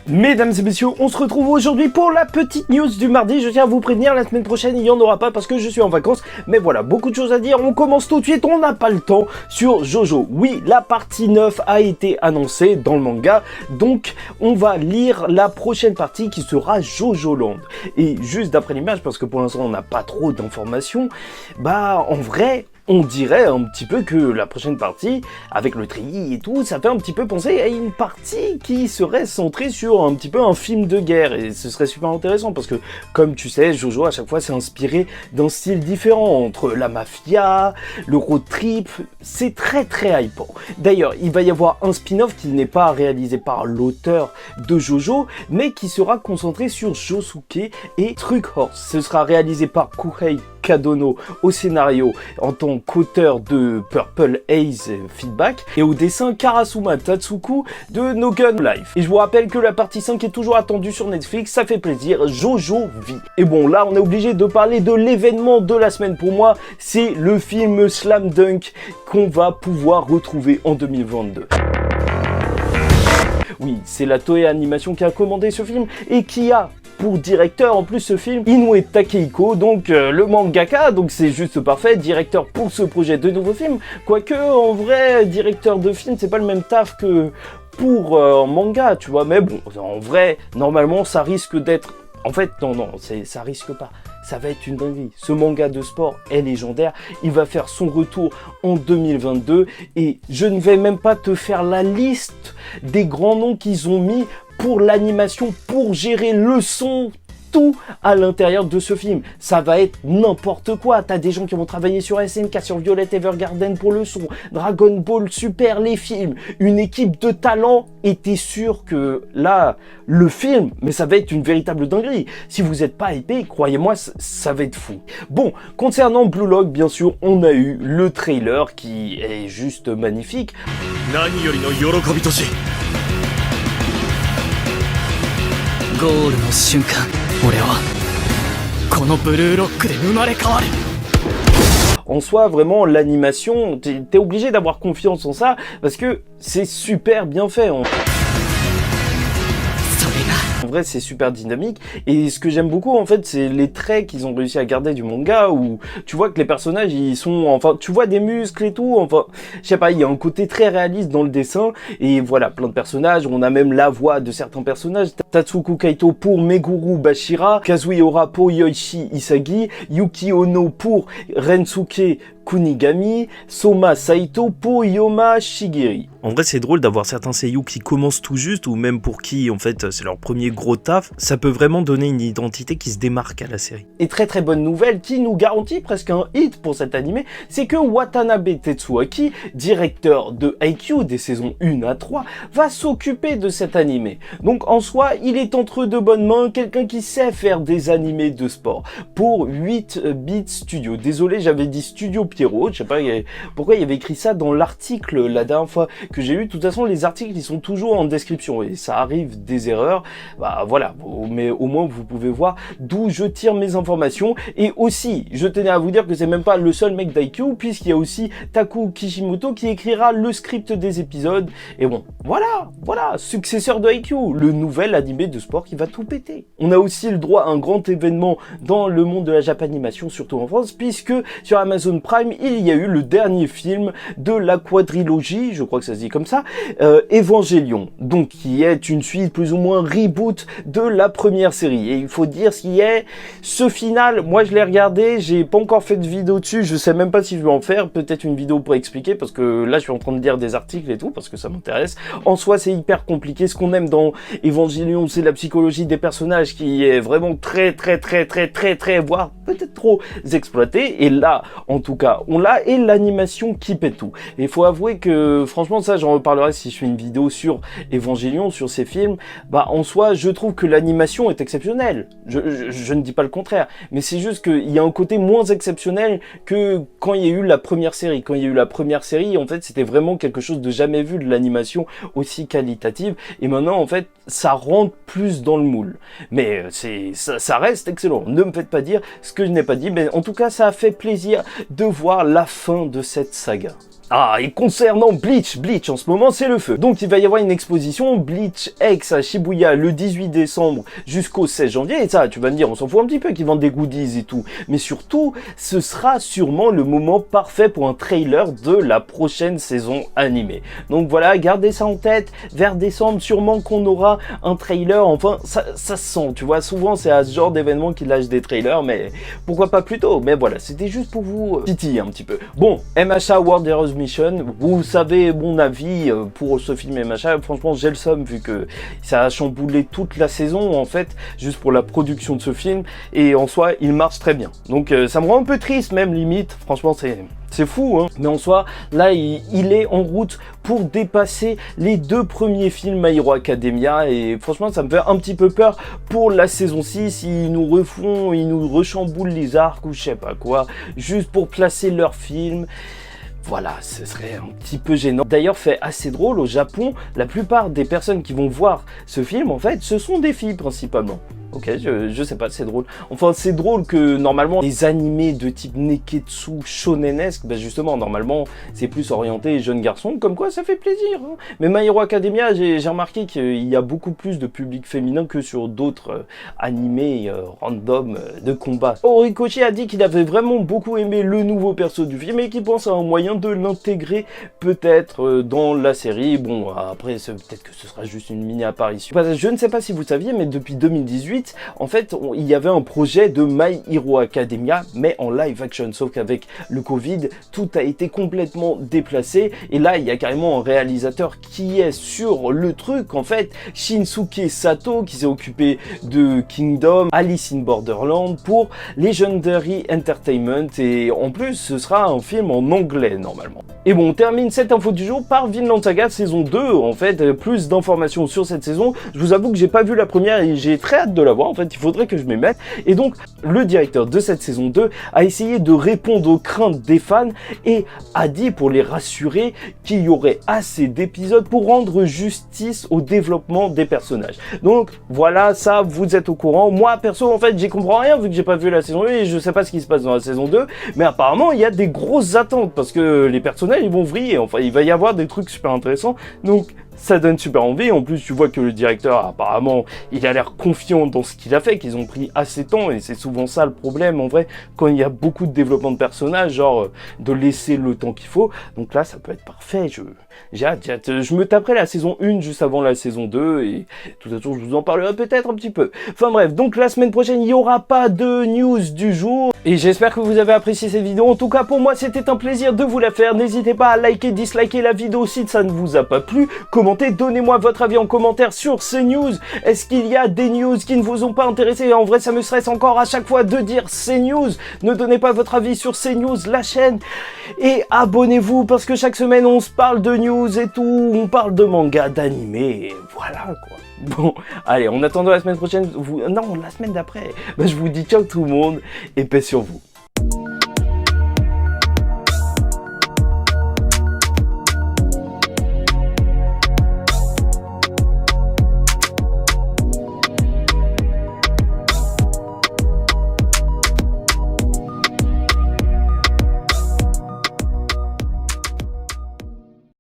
Mesdames et messieurs, on se retrouve aujourd'hui pour la petite news du mardi. Je tiens à vous prévenir, la semaine prochaine il n'y en aura pas parce que je suis en vacances. Mais voilà, beaucoup de choses à dire, on commence tout de suite, on n'a pas le temps sur Jojo. Oui, la partie 9 a été annoncée dans le manga, donc on va lire la prochaine partie qui sera Jojo Land. Et juste d'après l'image, parce que pour l'instant on n'a pas trop d'informations, bah en vrai... on dirait un petit peu que la prochaine partie, avec le treillis et tout, ça fait un petit peu penser à une partie qui serait centrée sur un petit peu un film de guerre. Et ce serait super intéressant parce que, comme tu sais, Jojo à chaque fois s'est inspiré d'un style différent entre la mafia, le road trip, c'est très hypant. D'ailleurs, il va y avoir un spin-off qui n'est pas réalisé par l'auteur de Jojo, mais qui sera concentré sur Josuke et Truck Horse. Ce sera réalisé par Kuhei Kadono au scénario en tant qu'auteur de Purple Haze Feedback et au dessin Karasuma Tatsuku de No Gun Life. Et je vous rappelle que la partie 5 est toujours attendue sur Netflix, ça fait plaisir, Jojo vit. Et bon, là on est obligé de parler de l'événement de la semaine pour moi, c'est le film Slam Dunk qu'on va pouvoir retrouver en 2022. Oui, c'est la Toei Animation qui a commandé ce film et qui a pour directeur en plus ce film Inoue Takehiko, donc le mangaka, donc c'est juste parfait, directeur pour ce projet de nouveau film, quoique en vrai directeur de film c'est pas le même taf que pour un manga, tu vois, mais bon, en vrai normalement ça risque d'être, en fait non, ça risque pas. Ça va être une dinguerie. Ce manga de sport est légendaire. Il va faire son retour en 2022. Et je ne vais même pas te faire la liste des grands noms qu'ils ont mis pour l'animation, pour gérer le son, tout à l'intérieur de ce film. Ça va être n'importe quoi. T'as des gens qui vont travailler sur SNK, sur Violet Evergarden pour le son, Dragon Ball Super, les films, une équipe de talent, et t'es sûr que là, le film, mais ça va être une véritable dinguerie. Si vous n'êtes pas hypé, croyez-moi, ça va être fou. Bon, concernant Blue Lock, bien sûr, on a eu le trailer qui est juste magnifique. En soi, vraiment, l'animation, t'es obligé d'avoir confiance en ça, parce que c'est super bien fait. En vrai, c'est super dynamique, et ce que j'aime beaucoup, en fait, c'est les traits qu'ils ont réussi à garder du manga, où tu vois que les personnages, ils sont, enfin, tu vois des muscles et tout, enfin, je sais pas, il y a un côté très réaliste dans le dessin, et voilà, plein de personnages, on a même la voix de certains personnages, Tatsuku Kaito pour Meguru Bashira, Kazuhira pour Yoichi Isagi, Yuki Ono pour Rensuke Kunigami, Soma Saito pour Yoma Shigiri. En vrai, c'est drôle d'avoir certains seiyuu qui commencent tout juste, ou même pour qui, en fait, c'est leur premier gros taf. Ça peut vraiment donner une identité qui se démarque à la série. Et très bonne nouvelle qui nous garantit presque un hit pour cet animé, c'est que Watanabe Tetsuaki, directeur de Haikyuu des saisons 1 à 3, va s'occuper de cet animé. Donc en soi, il est entre de bonnes mains, quelqu'un qui sait faire des animés de sport. Pour 8-bit Studio. Désolé, j'avais dit Studio Pierrot, je sais pas pourquoi il y avait écrit ça dans l'article la dernière fois que j'ai lu. De toute façon, les articles ils sont toujours en description et ça arrive des erreurs, bah voilà, mais au moins vous pouvez voir d'où je tire mes informations. Et aussi, je tenais à vous dire que c'est même pas le seul mec d'Haikyuu, puisqu'il y a aussi Taku Kishimoto qui écrira le script des épisodes. Et bon, voilà, successeur de Haikyuu, le nouvel animé de sport qui va tout péter. On a aussi le droit à un grand événement dans le monde de la Japanimation, surtout en France, puisque sur Amazon Prime, il y a eu le dernier film de la quadrilogie, je crois que ça se dit comme ça, Evangelion, donc qui est une suite plus ou moins reboot de la première série. Et il faut dire ce qui est, ce final, moi je l'ai regardé, j'ai pas encore fait de vidéo dessus, je sais même pas si je vais en faire, peut-être une vidéo pour expliquer, parce que là je suis en train de lire des articles et tout, parce que ça m'intéresse. En soi c'est hyper compliqué, ce qu'on aime dans Evangelion, c'est la psychologie des personnages qui est vraiment très, voire peut-être trop exploitée, et là, en tout cas, on l'a, et l'animation qui pète tout. Et il faut avouer que, franchement, ça, j'en reparlerai si je fais une vidéo sur Evangelion, sur ces films, bah, en soi, je trouve que l'animation est exceptionnelle. Je ne dis pas le contraire, mais c'est juste qu'il y a un côté moins exceptionnel que quand il y a eu la première série. Quand il y a eu la première série, en fait, c'était vraiment quelque chose de jamais vu, de l'animation aussi qualitative, et maintenant, en fait, ça rentre plus dans le moule. Mais ça reste excellent. Ne me faites pas dire ce que je n'ai pas dit, mais en tout cas, ça a fait plaisir de voir la fin de cette saga. Ah, et concernant Bleach en ce moment c'est le feu. Donc il va y avoir une exposition Bleach X à Shibuya le 18 décembre jusqu'au 16 janvier. Et ça, tu vas me dire, on s'en fout un petit peu qu'ils vendent des goodies et tout. Mais surtout, ce sera sûrement le moment parfait pour un trailer de la prochaine saison animée. Donc voilà, gardez ça en tête. Vers décembre, sûrement qu'on aura un trailer. Enfin, ça se sent, tu vois. Souvent, c'est à ce genre d'événement qu'ils lâchent des trailers, mais pourquoi pas plus tôt. Mais voilà, c'était juste pour vous titiller un petit peu. Bon, MHA World Heroes Mission, vous savez mon avis pour ce film MHA, franchement j'ai le somme vu que ça a chamboulé toute la saison en fait, juste pour la production de ce film, et en soi il marche très bien. Donc ça me rend un peu triste même limite, franchement c'est fou, hein. Mais en soi, là, il est en route pour dépasser les 2 premiers films My Hero Academia. Et franchement, ça me fait un petit peu peur pour la saison 6. Ils nous refont, ils nous rechamboulent les arcs ou je sais pas quoi, juste pour placer leur film. Voilà, ce serait un petit peu gênant. D'ailleurs, fait assez drôle, au Japon, la plupart des personnes qui vont voir ce film, en fait, ce sont des filles principalement. Ok, je sais pas, c'est drôle. Enfin, c'est drôle que normalement les animés de type Neketsu shonenesque, ben justement, normalement, c'est plus orienté jeunes garçons, comme quoi ça fait plaisir. Hein. Mais My Hero Academia, j'ai remarqué qu'il y a beaucoup plus de public féminin que sur d'autres animés random de combat. Horikoshi a dit qu'il avait vraiment beaucoup aimé le nouveau perso du film et qu'il pense à un moyen de l'intégrer peut-être dans la série. Bon, après, peut-être que ce sera juste une mini apparition. Je ne sais pas si vous saviez, mais depuis 2018, en fait, il y avait un projet de My Hero Academia, mais en live action. Sauf qu'avec le Covid, tout a été complètement déplacé. Et là, il y a carrément un réalisateur qui est sur le truc. En fait, Shinsuke Sato, qui s'est occupé de Kingdom, Alice in Borderland pour Legendary Entertainment. Et en plus, ce sera un film en anglais, normalement. Et bon, on termine cette info du jour par Vinland Saga saison 2. En fait, plus d'informations sur cette saison. Je vous avoue que j'ai pas vu la première et j'ai très hâte de la voir. En fait, il faudrait que je m'y mette. Et donc, le directeur de cette saison 2 a essayé de répondre aux craintes des fans et a dit, pour les rassurer, qu'il y aurait assez d'épisodes pour rendre justice au développement des personnages. Donc, voilà, ça, vous êtes au courant. Moi, perso, en fait, j'y comprends rien vu que j'ai pas vu la saison 1 et je sais pas ce qui se passe dans la saison 2. Mais apparemment, il y a des grosses attentes parce que les personnages, ils vont vriller. Enfin, il va y avoir des trucs super intéressants. Donc, ça donne super envie. En plus, tu vois que le directeur, apparemment, il a l'air confiant dans ce qu'il a fait, qu'ils ont pris assez de temps, et c'est souvent ça le problème, en vrai, quand il y a beaucoup de développement de personnages, genre, de laisser le temps qu'il faut. Donc là, ça peut être parfait. J'ai hâte. Je me taperai la saison 1 juste avant la saison 2, et de toute façon, je vous en parlerai peut-être un petit peu. Enfin bref, donc la semaine prochaine, il n'y aura pas de news du jour, et j'espère que vous avez apprécié cette vidéo. En tout cas, pour moi, c'était un plaisir de vous la faire. N'hésitez pas à liker, disliker la vidéo si ça ne vous a pas plu. Commentez, donnez-moi votre avis en commentaire sur ces news. Est-ce qu'il y a des news qui ne vous ont pas intéressé? En vrai, ça me stresse encore à chaque fois de dire ces news. Ne donnez pas votre avis sur ces news, la chaîne. Et abonnez-vous parce que chaque semaine, on se parle de news et tout. On parle de manga, d'animé, voilà quoi. Bon, allez, en attendant la semaine prochaine, non, la semaine d'après, je vous dis ciao tout le monde et paix sur vous.